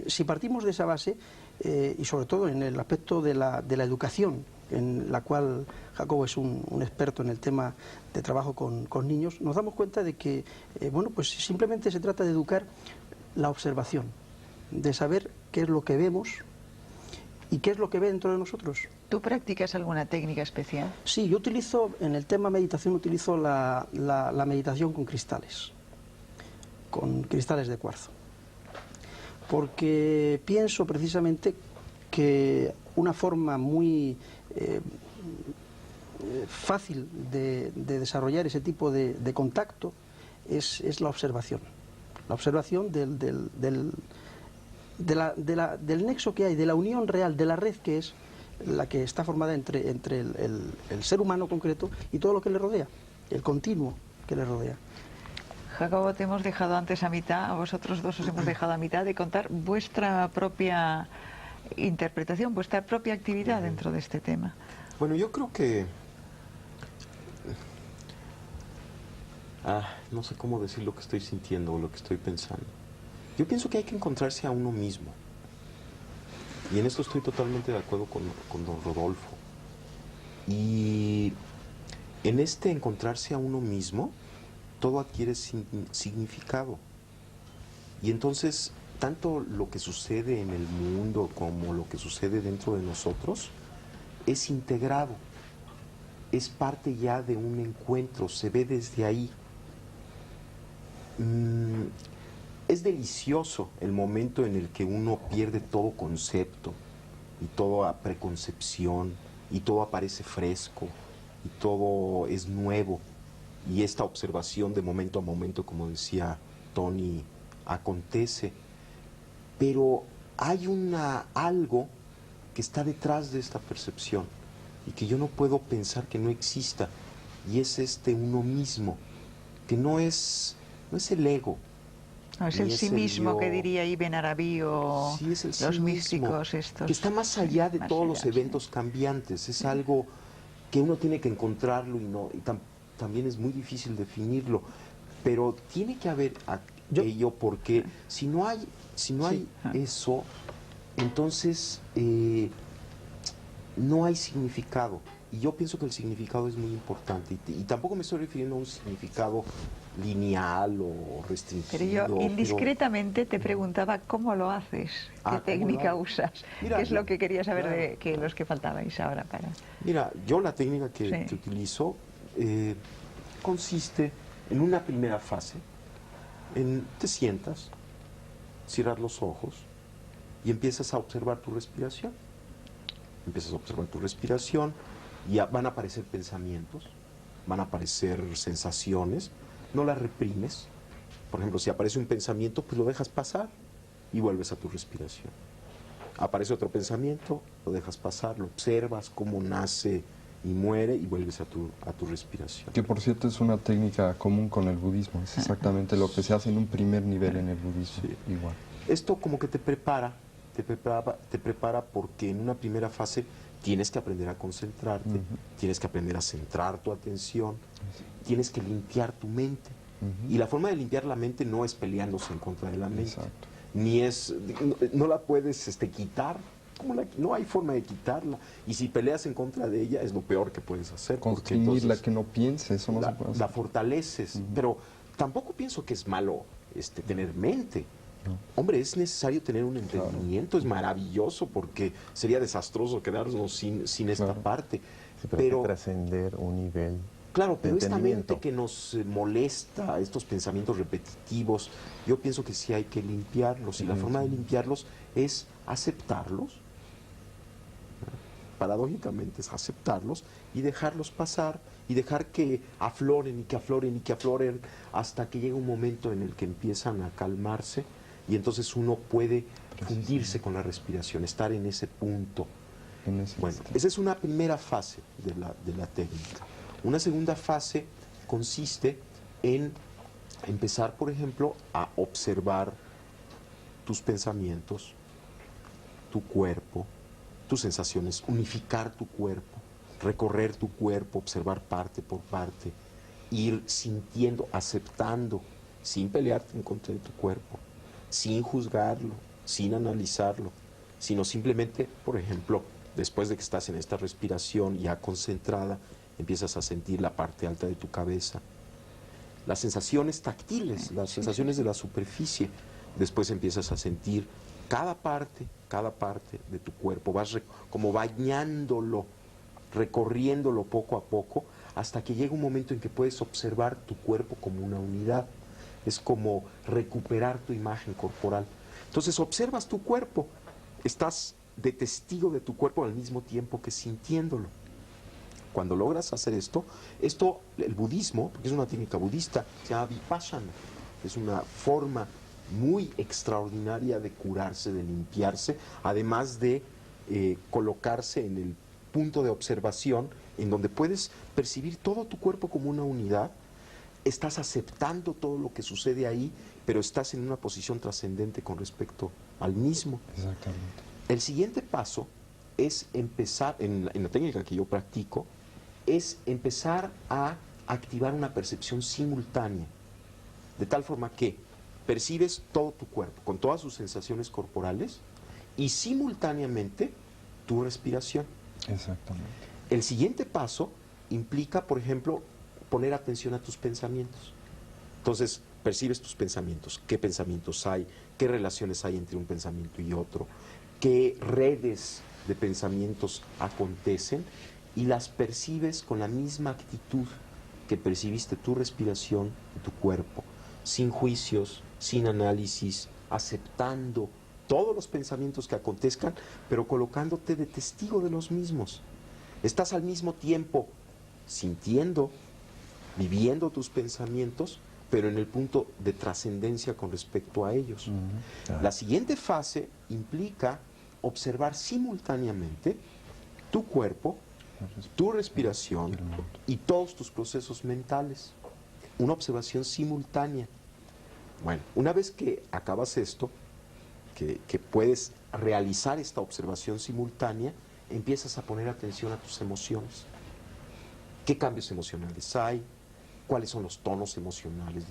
si partimos de esa base, y sobre todo en el aspecto de la educación, en la cual Jacobo es un experto en el tema de trabajo con niños, nos damos cuenta de que, pues simplemente se trata de educar la observación, de saber qué es lo que vemos y qué es lo que ve dentro de nosotros. ¿Tú practicas alguna técnica especial? Sí, yo utilizo, en el tema meditación, utilizo la meditación con cristales de cuarzo. Porque pienso precisamente que una forma muy fácil de desarrollar ese tipo de contacto es la observación. La observación del nexo que hay, de la unión real, de la red que es la que está formada entre el ser humano concreto y todo lo que le rodea, el continuo que le rodea. Jacobo, te hemos dejado antes a mitad, a vosotros dos os hemos dejado a mitad de contar vuestra propia interpretación, vuestra propia actividad dentro de este tema. Bueno, yo creo que... no sé cómo decir lo que estoy sintiendo o lo que estoy pensando. Yo pienso que hay que encontrarse a uno mismo. Y en esto estoy totalmente de acuerdo con don Rodolfo. Y en este encontrarse a uno mismo, todo adquiere significado. Y entonces, tanto lo que sucede en el mundo como lo que sucede dentro de nosotros es integrado, es parte ya de un encuentro, se ve desde ahí. Es delicioso el momento en el que uno pierde todo concepto y toda preconcepción y todo aparece fresco y todo es nuevo. Y esta observación de momento a momento, como decía Tony, acontece. Pero hay algo que está detrás de esta percepción y que yo no puedo pensar que no exista. Y es uno mismo, que no es el ego. No, es el sí mismo que diría Ibn Arabi o sí, es el los sí místicos mismo, estos. que está más allá de más todos allá, los eventos cambiantes. Es algo que uno tiene que encontrarlo y también es muy difícil definirlo, pero tiene que haber aquello, porque si no hay eso, entonces no hay significado. Y yo pienso que el significado es muy importante. Y tampoco me estoy refiriendo a un significado lineal o restringido. Pero yo indiscretamente te preguntaba cómo lo haces, qué técnica usas, Mira, qué es lo que quería saber claro, de que los que faltabais ahora para... Mira, yo la técnica que Sí. utilizo consiste en una primera fase, te sientas, cierras los ojos y empiezas a observar tu respiración. Empiezas a observar tu respiración y van a aparecer pensamientos, van a aparecer sensaciones, no las reprimes. Por ejemplo, si aparece un pensamiento, pues lo dejas pasar y vuelves a tu respiración. Aparece otro pensamiento, lo dejas pasar, lo observas cómo nace y muere y vuelves a tu respiración. Que por cierto es una técnica común con el budismo, es exactamente lo que se hace en un primer nivel en el budismo, Sí. igual. Esto como que te prepara porque en una primera fase tienes que aprender a concentrarte, tienes que aprender a centrar tu atención, tienes que limpiar tu mente. Y la forma de limpiar la mente no es peleándose en contra de la mente, Exacto. ni es, no la puedes quitar, no hay forma de quitarla. Y si peleas en contra de ella es lo peor que puedes hacer. porque Constriñirla, entonces que no piense, eso no se puede la hacer. fortaleces, pero tampoco pienso que es malo tener mente. Hombre, es necesario tener un entendimiento, es maravilloso porque sería desastroso quedarnos sin esta Claro. parte. Sí, pero hay que trascender un nivel Claro, de pero esta entendimiento. mente que nos molesta, estos pensamientos repetitivos, yo pienso que sí hay que limpiarlos y la forma de limpiarlos es aceptarlos. Paradójicamente es aceptarlos y dejarlos pasar y dejar que afloren y que afloren y que afloren hasta que llega un momento en el que empiezan a calmarse y entonces uno puede fundirse con la respiración, estar en ese punto. En ese Bueno, instante. esa es una primera fase de la técnica. Una segunda fase consiste en empezar, por ejemplo, a observar tus pensamientos, tu cuerpo, tus sensaciones, unificar tu cuerpo, recorrer tu cuerpo, observar parte por parte, ir sintiendo, aceptando, sin pelearte en contra de tu cuerpo, sin juzgarlo, sin analizarlo, sino simplemente, por ejemplo, después de que estás en esta respiración ya concentrada, empiezas a sentir la parte alta de tu cabeza, las sensaciones táctiles, las sensaciones de la superficie. Después empiezas a sentir cada parte de tu cuerpo, vas como bañándolo, recorriéndolo poco a poco, hasta que llega un momento en que puedes observar tu cuerpo como una unidad. Es como recuperar tu imagen corporal. Entonces observas tu cuerpo, estás de testigo de tu cuerpo al mismo tiempo que sintiéndolo. Cuando logras hacer esto, el budismo, porque es una técnica budista, se llama vipassana. Es una forma muy extraordinaria de curarse, de limpiarse, además de colocarse en el punto de observación en donde puedes percibir todo tu cuerpo como una unidad, estás aceptando todo lo que sucede ahí, pero estás en una posición trascendente con respecto al mismo. Exactamente. El siguiente paso es empezar, en la técnica que yo practico, es empezar a activar una percepción simultánea, de tal forma que percibes todo tu cuerpo, con todas sus sensaciones corporales, y simultáneamente tu respiración. Exactamente. El siguiente paso implica, por ejemplo, poner atención a tus pensamientos. Entonces, percibes tus pensamientos, qué pensamientos hay, qué relaciones hay entre un pensamiento y otro, qué redes de pensamientos acontecen, y las percibes con la misma actitud que percibiste tu respiración y tu cuerpo, sin juicios, sin análisis, aceptando todos los pensamientos que acontezcan, pero colocándote de testigo de los mismos. Estás al mismo tiempo sintiendo, viviendo tus pensamientos, pero en el punto de trascendencia con respecto a ellos. La siguiente fase implica observar simultáneamente tu cuerpo, tu respiración y todos tus procesos mentales. Una observación simultánea. Bueno, una vez que acabas esto, que puedes realizar esta observación simultánea, empiezas a poner atención a tus emociones. ¿Qué cambios emocionales hay? ¿Cuáles son los tonos emocionales,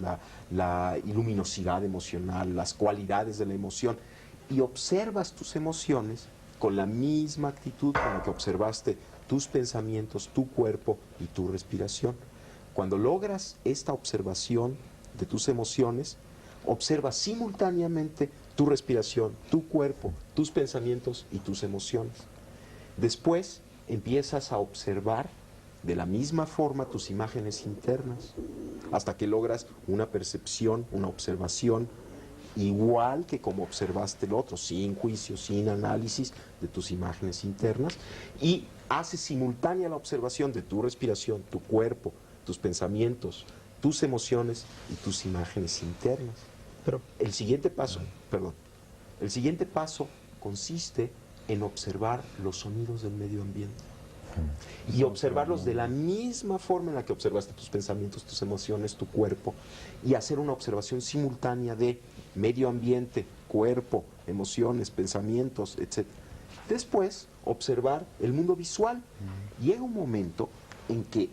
la luminosidad emocional, las cualidades de la emoción? Y observas tus emociones con la misma actitud con la que observaste tus pensamientos, tu cuerpo y tu respiración. Cuando logras esta observación de tus emociones, observa simultáneamente tu respiración, tu cuerpo, tus pensamientos y tus emociones. Después empiezas a observar de la misma forma tus imágenes internas, hasta que logras una percepción, una observación igual que como observaste el otro, sin juicio, sin análisis de tus imágenes internas, y haces simultánea la observación de tu respiración, tu cuerpo, tus pensamientos, tus emociones y tus imágenes internas. Pero El siguiente paso consiste en observar los sonidos del medio ambiente y observarlos de la misma forma en la que observaste tus pensamientos, tus emociones, tu cuerpo, y hacer una observación simultánea de medio ambiente, cuerpo, emociones, pensamientos, etc. Después, observar el mundo visual. Llega un momento en que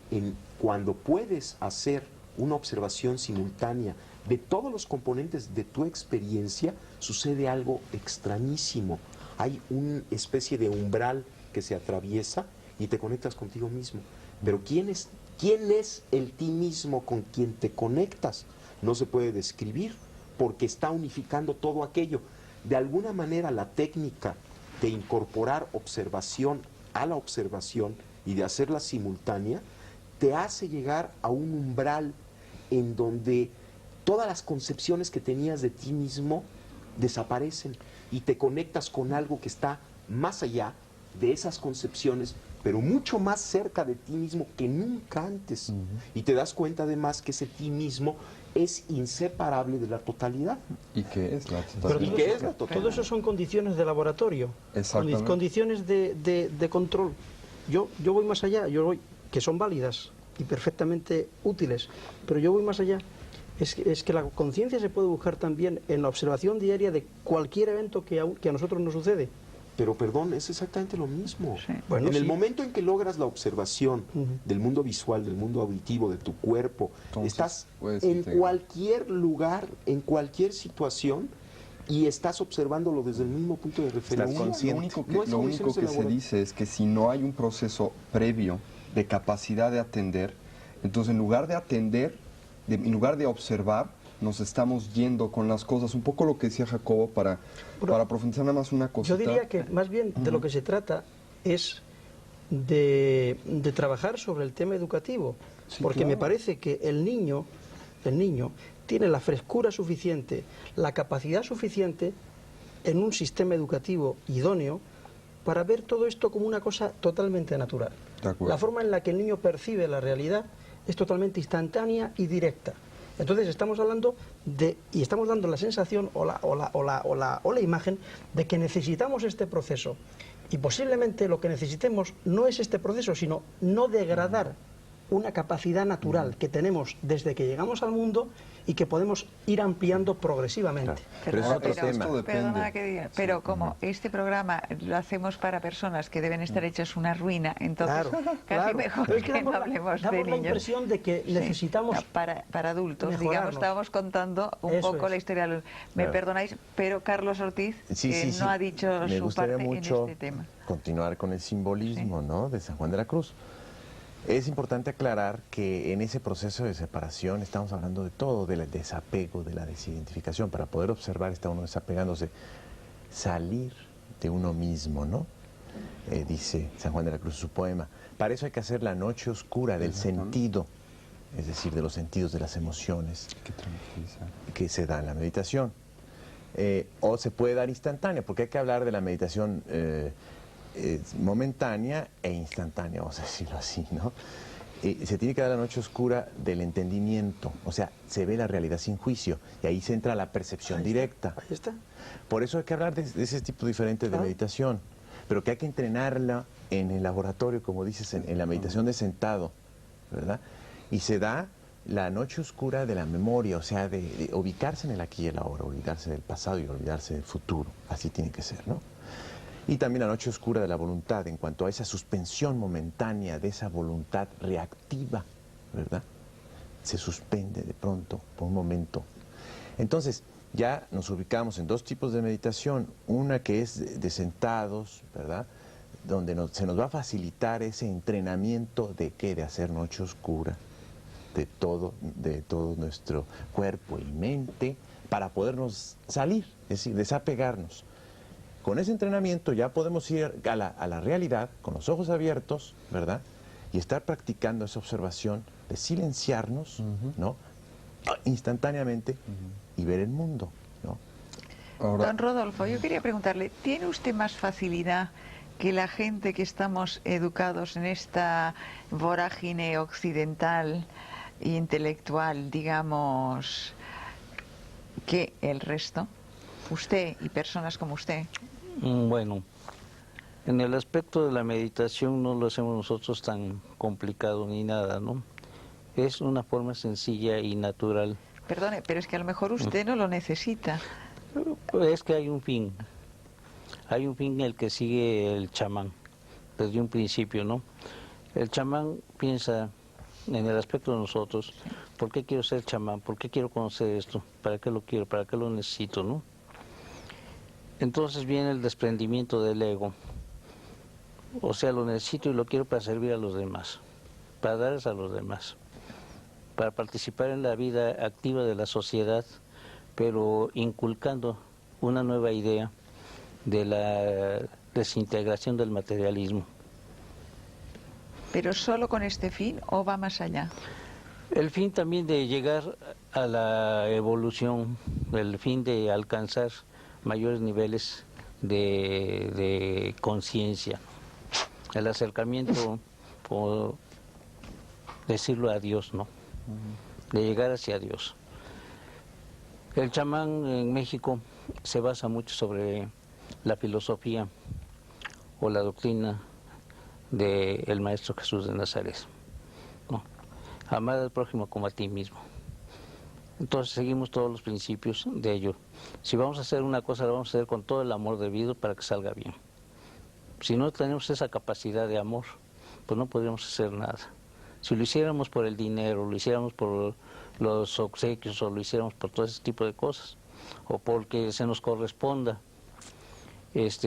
cuando puedes hacer una observación simultánea de todos los componentes de tu experiencia, sucede algo extrañísimo. Hay una especie de umbral que se atraviesa y te conectas contigo mismo. Pero ¿quién es el ti mismo con quien te conectas? No se puede describir, porque está unificando todo aquello. De alguna manera, la técnica de incorporar observación a la observación y de hacerla simultánea te hace llegar a un umbral en donde todas las concepciones que tenías de ti mismo desaparecen y te conectas con algo que está más allá de esas concepciones, pero mucho más cerca de ti mismo que nunca antes. Y te das cuenta además que ese ti mismo es inseparable de la totalidad. ¿Y qué es la Pero totalidad? ¿Y qué es la totalidad? todo eso son condiciones de laboratorio, Exactamente. condiciones de control. Yo voy más allá, que son válidas y perfectamente útiles, pero yo voy más allá. Es que la conciencia se puede buscar también en la observación diaria de cualquier evento que a nosotros nos sucede. Pero perdón, es exactamente lo mismo. Sí. Bueno, en el sí. momento en que logras la observación del mundo visual, del mundo auditivo, de tu cuerpo, Entonces, estás puedes en integrar. cualquier lugar, en cualquier situación, y estás observándolo desde el mismo punto de referencia. Estás consciente. Lo único que, No es lo condiciones único que se elaboradas. dice es que si no hay un proceso previo de capacidad de atender, entonces en lugar de atender, en lugar de observar, nos estamos yendo con las cosas. Un poco lo que decía Jacobo para profundizar nada más una cosita. Yo diría que más bien de lo que se trata es de trabajar sobre el tema educativo, Sí, porque claro. me parece que el niño tiene la frescura suficiente, la capacidad suficiente en un sistema educativo idóneo para ver todo esto como una cosa totalmente natural. De acuerdo. La forma en la que el niño percibe la realidad es totalmente instantánea y directa. Entonces estamos hablando y estamos dando la sensación o la imagen de que necesitamos este proceso. Y posiblemente lo que necesitemos no es este proceso, sino no degradar una capacidad natural que tenemos desde que llegamos al mundo y que podemos ir ampliando progresivamente. Pero es otro tema. Esto depende. Perdona que diga, pero como este programa lo hacemos para personas que deben estar hechas una ruina, entonces casi mejor Pero es que no damos hablemos damos de la niños. impresión de que Sí. necesitamos No, para adultos, digamos, mejorarnos. estábamos contando un Eso poco es. la historia. Me Claro. perdonáis, pero Carlos Ortiz no ha dicho Me su gustaría parte mucho en este tema. continuar con el simbolismo, ¿no?, de San Juan de la Cruz. Es importante aclarar que en ese proceso de separación estamos hablando de todo, del desapego, de la desidentificación. Para poder observar está uno desapegándose, salir de uno mismo, ¿no? Dice San Juan de la Cruz en su poema. Para eso hay que hacer la noche oscura del sentido, es decir, de los sentidos, de las emociones Qué tranquiliza. que se da en la meditación. O se puede dar instantánea, porque hay que hablar de la meditación momentánea e instantánea, vamos a decirlo así, ¿no? Se tiene que dar la noche oscura del entendimiento, o sea, se ve la realidad sin juicio, y ahí se entra la percepción directa. Ahí está. Por eso hay que hablar de ese tipo diferente de Claro. meditación, pero que hay que entrenarla en el laboratorio, como dices, en la meditación de sentado, ¿verdad? Y se da la noche oscura de la memoria, o sea, de ubicarse en el aquí y el ahora, olvidarse del pasado y olvidarse del futuro, así tiene que ser, ¿no? Y también la noche oscura de la voluntad, en cuanto a esa suspensión momentánea de esa voluntad reactiva, ¿verdad? Se suspende de pronto, por un momento. Entonces, ya nos ubicamos en dos tipos de meditación, una que es de sentados, ¿verdad? donde se nos va a facilitar ese entrenamiento de qué, de hacer noche oscura, de todo nuestro cuerpo y mente, para podernos salir, es decir, desapegarnos. Con ese entrenamiento ya podemos ir a la realidad con los ojos abiertos, ¿verdad? Y estar practicando esa observación de silenciarnos, ¿no? Instantáneamente y ver el mundo, ¿no? Ahora, Don Rodolfo, yo quería preguntarle, ¿tiene usted más facilidad que la gente que estamos educados en esta vorágine occidental e intelectual, digamos, que el resto? Usted y personas como usted. Bueno, en el aspecto de la meditación no lo hacemos nosotros tan complicado ni nada, ¿no? Es una forma sencilla y natural. Perdone, pero es que a lo mejor usted no lo necesita. Es que hay un fin en el que sigue el chamán, desde un principio, ¿no? El chamán piensa en el aspecto de nosotros, ¿por qué quiero ser chamán? ¿Por qué quiero conocer esto? ¿Para qué lo quiero? ¿Para qué lo necesito, no? Entonces viene el desprendimiento del ego, o sea, lo necesito y lo quiero para servir a los demás, para darles a los demás, para participar en la vida activa de la sociedad, pero inculcando una nueva idea de la desintegración del materialismo. ¿Pero solo con este fin o va más allá? El fin también de llegar a la evolución, el fin de alcanzar mayores niveles de conciencia, el acercamiento, por decirlo, a Dios, ¿no? De llegar hacia Dios. El chamán en México se basa mucho sobre la filosofía o la doctrina del Maestro Jesús de Nazaret, ¿no? Amar al prójimo como a ti mismo. Entonces seguimos todos los principios de ello. Si vamos a hacer una cosa, la vamos a hacer con todo el amor debido para que salga bien. Si no tenemos esa capacidad de amor, pues no podríamos hacer nada. Si lo hiciéramos por el dinero, lo hiciéramos por los obsequios, o lo hiciéramos por todo ese tipo de cosas, o porque se nos corresponda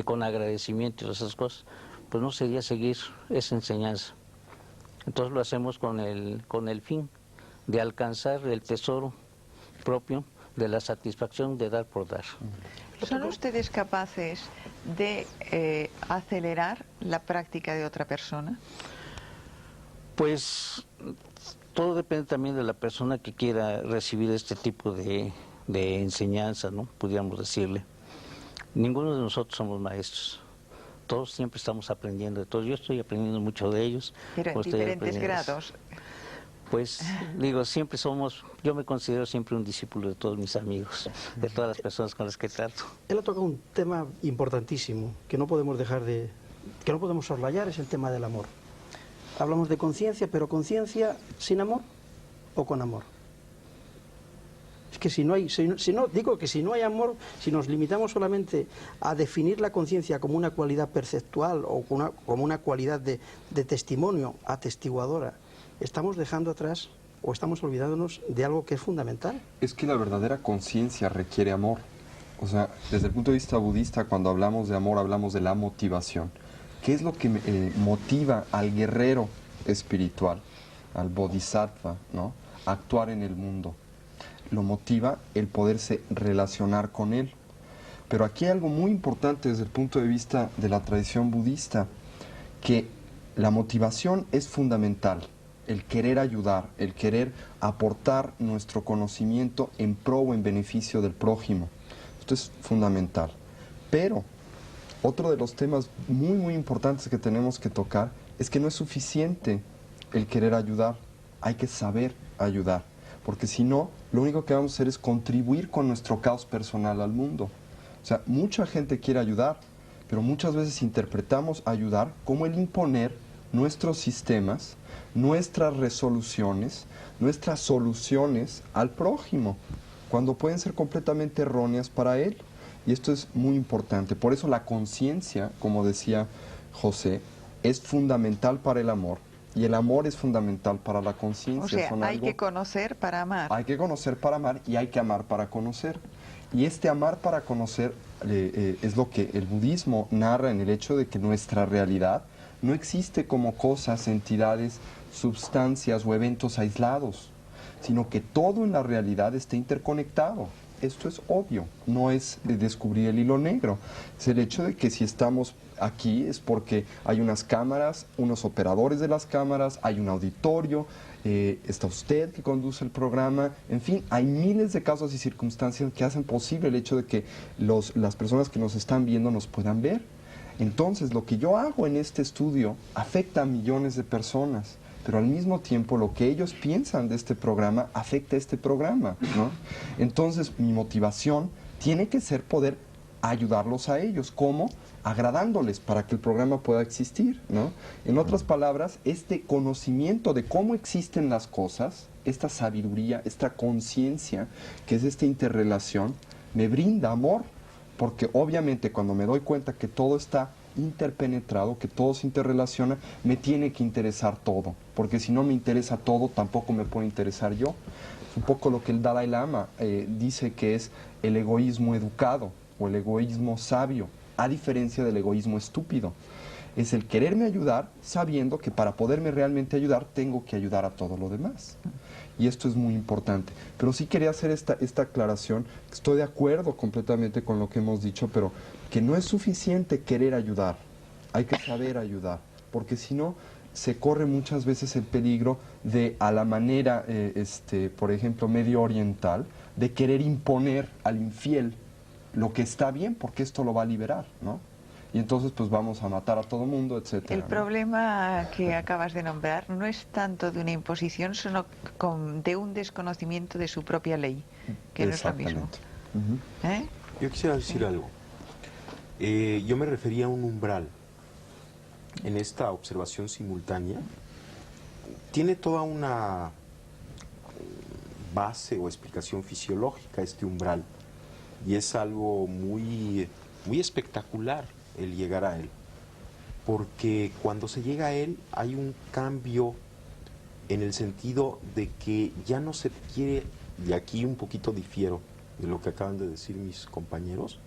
con agradecimiento y todas esas cosas, pues no sería seguir esa enseñanza. Entonces lo hacemos con el fin de alcanzar el tesoro propio de la satisfacción de dar por dar. ¿Son ustedes capaces de acelerar la práctica de otra persona? Pues todo depende también de la persona que quiera recibir este tipo de enseñanza, ¿no? Pudiéramos decirle. Ninguno de nosotros somos maestros. Todos siempre estamos aprendiendo de todos. Yo estoy aprendiendo mucho de ellos. Pero en diferentes grados. Pues digo, siempre yo me considero siempre un discípulo de todos mis amigos, de todas las personas con las que trato. Él ha tocado un tema importantísimo que no podemos que no podemos soslayar, es el tema del amor. Hablamos de conciencia, pero conciencia sin amor o con amor. Es que si no hay amor, si nos limitamos solamente a definir la conciencia como una cualidad perceptual o como una cualidad de testimonio, atestiguadora, estamos dejando atrás o estamos olvidándonos de algo que es fundamental. es que la verdadera conciencia requiere amor. O sea, desde el punto de vista budista, cuando hablamos de amor, hablamos de la motivación. ¿Qué es lo que motiva al guerrero espiritual, al bodhisattva, ¿no?, a actuar en el mundo? Lo motiva el poderse relacionar con él. Pero aquí hay algo muy importante desde el punto de vista de la tradición budista, que la motivación es fundamental, el querer ayudar, el querer aportar nuestro conocimiento en pro o en beneficio del prójimo. Esto es fundamental. Pero otro de los temas muy, muy importantes que tenemos que tocar es que no es suficiente el querer ayudar, hay que saber ayudar, porque si no, lo único que vamos a hacer es contribuir con nuestro caos personal al mundo. O sea, mucha gente quiere ayudar, pero muchas veces interpretamos ayudar como el imponer nuestros sistemas, nuestras resoluciones, nuestras soluciones al prójimo, cuando pueden ser completamente erróneas para él. Y esto es muy importante. Por eso la conciencia, como decía José, es fundamental para el amor. Y el amor es fundamental para la conciencia. O sea, hay que conocer para amar. Hay que conocer para amar y hay que amar para conocer. Y este amar para conocer es lo que el budismo narra en el hecho de que nuestra realidad no existe como cosas, entidades, sustancias o eventos aislados, sino que todo en la realidad está interconectado. Esto es obvio, no es descubrir el hilo negro. Es el hecho de que si estamos aquí es porque hay unas cámaras, unos operadores de las cámaras, hay un auditorio, está usted que conduce el programa, en fin, hay miles de casos y circunstancias que hacen posible el hecho de que las personas que nos están viendo nos puedan ver. Entonces, lo que yo hago en este estudio afecta a millones de personas, pero al mismo tiempo lo que ellos piensan de este programa afecta a este programa, ¿no? Entonces, mi motivación tiene que ser poder ayudarlos a ellos. ¿Cómo? Agradándoles para que el programa pueda existir, ¿no? En otras palabras, este conocimiento de cómo existen las cosas, esta sabiduría, esta conciencia, que es esta interrelación, me brinda amor, porque obviamente cuando me doy cuenta que todo está interpenetrado, que todo se interrelaciona, me tiene que interesar todo, porque si no me interesa todo, tampoco me puede interesar yo. Es un poco lo que el Dalai Lama dice que es el egoísmo educado o el egoísmo sabio, a diferencia del egoísmo estúpido. Es el quererme ayudar sabiendo que para poderme realmente ayudar tengo que ayudar a todo lo demás. Y esto es muy importante. Pero sí quería hacer esta aclaración. Estoy de acuerdo completamente con lo que hemos dicho, pero que no es suficiente querer ayudar. Hay que saber ayudar, porque si no se corre muchas veces el peligro de, a la manera, por ejemplo, medio oriental, de querer imponer al infiel lo que está bien, porque esto lo va a liberar, ¿no? Y entonces pues vamos a matar a todo mundo, etcétera. El problema que acabas de nombrar no es tanto de una imposición, sino de un desconocimiento de su propia ley, que no es lo mismo. ¿Eh? Yo quisiera decir algo. Yo me refería a un umbral. En esta observación simultánea tiene toda una base o explicación fisiológica este umbral, y es algo muy espectacular el llegar a él, porque cuando se llega a él hay un cambio en el sentido de que ya no se quiere, y aquí un poquito difiero de lo que acaban de decir mis compañeros,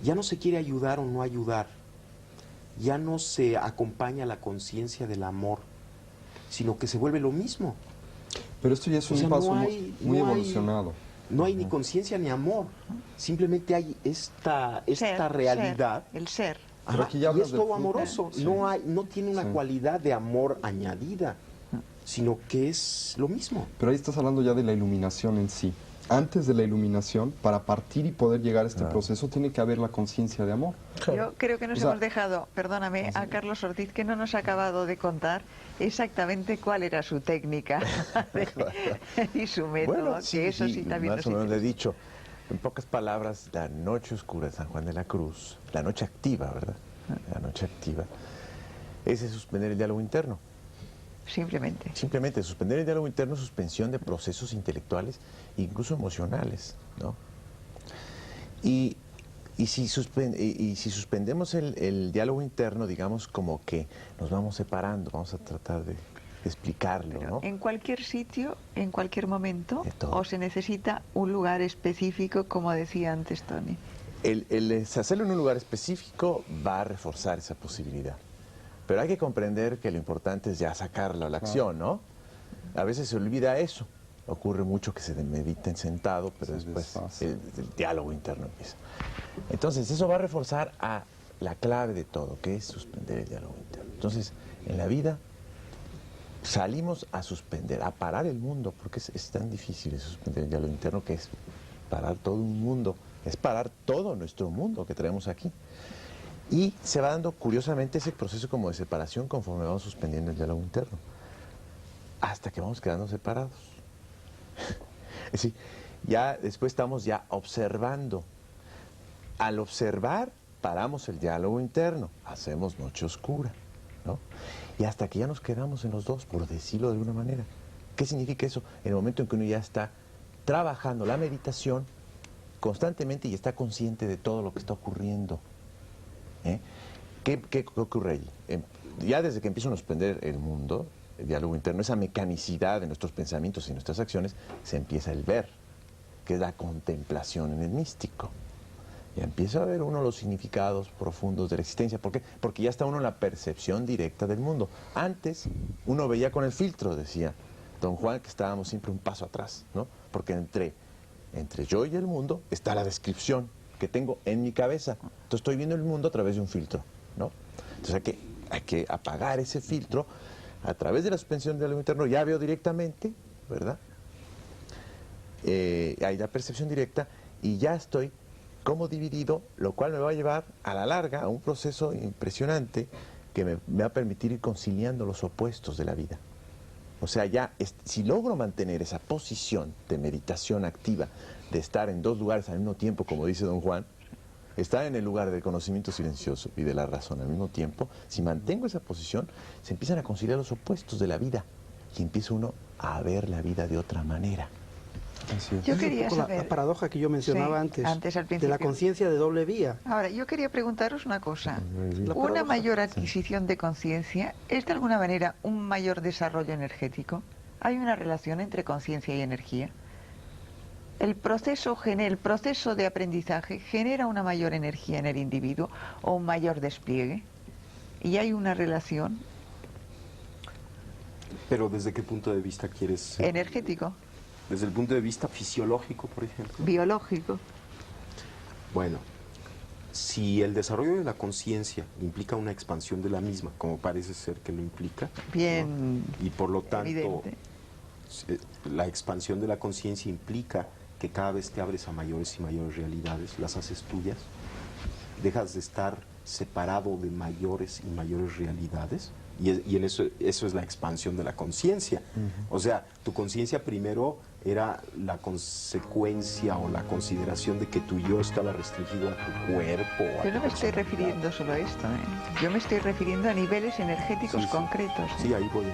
ya no se quiere ayudar o no ayudar, ya no se acompaña la conciencia del amor, sino que se vuelve lo mismo. Pero esto ya es un paso muy evolucionado. No hay ni conciencia ni amor, simplemente hay esta realidad. El ser. Pero aquí ya y hablas es de todo fútbol. amoroso, Sí. no tiene una cualidad de amor añadida, sino que es lo mismo. Pero ahí estás hablando ya de la iluminación en sí. Antes de la iluminación, para partir y poder llegar a este proceso, tiene que haber la conciencia de amor. Yo creo que nos hemos dejado, perdóname, a Carlos Ortiz, que no nos ha acabado de contar exactamente cuál era su técnica y su método, que eso sí también más nos o menos le he interesa. dicho. En pocas palabras, la noche oscura de San Juan de la Cruz, la noche activa, ¿verdad? La noche activa, es suspender el diálogo interno. Simplemente. Simplemente suspender el diálogo interno, suspensión de procesos intelectuales, incluso emocionales, ¿no? Y si suspendemos el diálogo interno, digamos como que nos vamos separando, vamos a tratar de explicarlo, ¿no? En cualquier sitio, en cualquier momento, De todo. o se necesita un lugar específico, como decía antes Tony. El hacerlo en un lugar específico va a reforzar esa posibilidad. Pero hay que comprender que lo importante es ya sacarlo a la acción, ¿no? A veces se olvida eso. Ocurre mucho que se mediten sentado, pero después el diálogo interno empieza. Entonces, eso va a reforzar a la clave de todo, que es suspender el diálogo interno. Entonces, en la vida salimos a suspender, a parar el mundo, porque es tan difícil suspender el diálogo interno, que es parar todo un mundo, es parar todo nuestro mundo que traemos aquí. Y se va dando, curiosamente, ese proceso como de separación conforme vamos suspendiendo el diálogo interno, hasta que vamos quedando separados. Es decir, ya después estamos ya observando. Al observar, paramos el diálogo interno, hacemos noche oscura, ¿no? Y hasta que ya nos quedamos en los dos, por decirlo de alguna manera. ¿Qué significa eso? En el momento en que uno ya está trabajando la meditación constantemente y está consciente de todo lo que está ocurriendo. ¿Qué ocurre allí? Ya desde que empieza a suspender el mundo, el diálogo interno, esa mecanicidad de nuestros pensamientos y nuestras acciones, se empieza el ver. que es la contemplación en el místico. Y empieza a ver uno los significados profundos de la existencia. ¿Por qué? Porque ya está uno en la percepción directa del mundo. Antes uno veía con el filtro, decía don Juan, que estábamos siempre un paso atrás, ¿no? Porque entre yo y el mundo está la descripción que tengo en mi cabeza. Entonces estoy viendo el mundo a través de un filtro, ¿no? Entonces hay que apagar ese filtro a través de la suspensión del diálogo interno. Ya veo directamente, ¿verdad? Hay la percepción directa y ya estoy como dividido, lo cual me va a llevar a la larga a un proceso impresionante que me va a permitir ir conciliando los opuestos de la vida. O sea, si logro mantener esa posición de meditación activa, de estar en dos lugares al mismo tiempo, como dice don Juan, estar en el lugar del conocimiento silencioso y de la razón al mismo tiempo, si mantengo esa posición, se empiezan a conciliar los opuestos de la vida y empieza uno a ver la vida de otra manera. Yo quería un poco saber... la paradoja que yo mencionaba Sí, antes al de la principio. conciencia de doble vía. Ahora, yo quería preguntaros una cosa. La ¿Una paradoja. mayor adquisición de conciencia es de alguna manera un mayor desarrollo energético? ¿Hay una relación entre conciencia y energía? ¿El proceso de aprendizaje genera una mayor energía en el individuo o un mayor despliegue? ¿Y hay una relación? Pero ¿desde qué punto de vista quieres? ¿Energético? Desde el punto de vista fisiológico, por ejemplo. ¿Biológico? Bueno, si el desarrollo de la conciencia implica una expansión de la misma, como parece ser que lo implica, Bien, ¿no? Y por lo tanto, evidente. la expansión de la conciencia implica que cada vez te abres a mayores y mayores realidades, las haces tuyas, dejas de estar separado de mayores y mayores realidades, y en eso es la expansión de la conciencia. O sea, tu conciencia primero era la consecuencia o la consideración de que tu yo estaba restringido a tu cuerpo. a Yo tu no me estoy personalidad. refiriendo solo a esto, ¿eh? Yo me estoy refiriendo a niveles energéticos Sí, sí. concretos. Sí, ahí voy.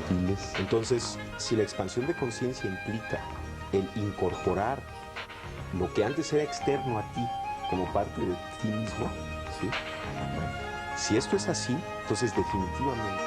Sutiles. Entonces, si la expansión de conciencia implica el incorporar lo que antes era externo a ti como parte de ti mismo, ¿sí? Si esto es así, entonces definitivamente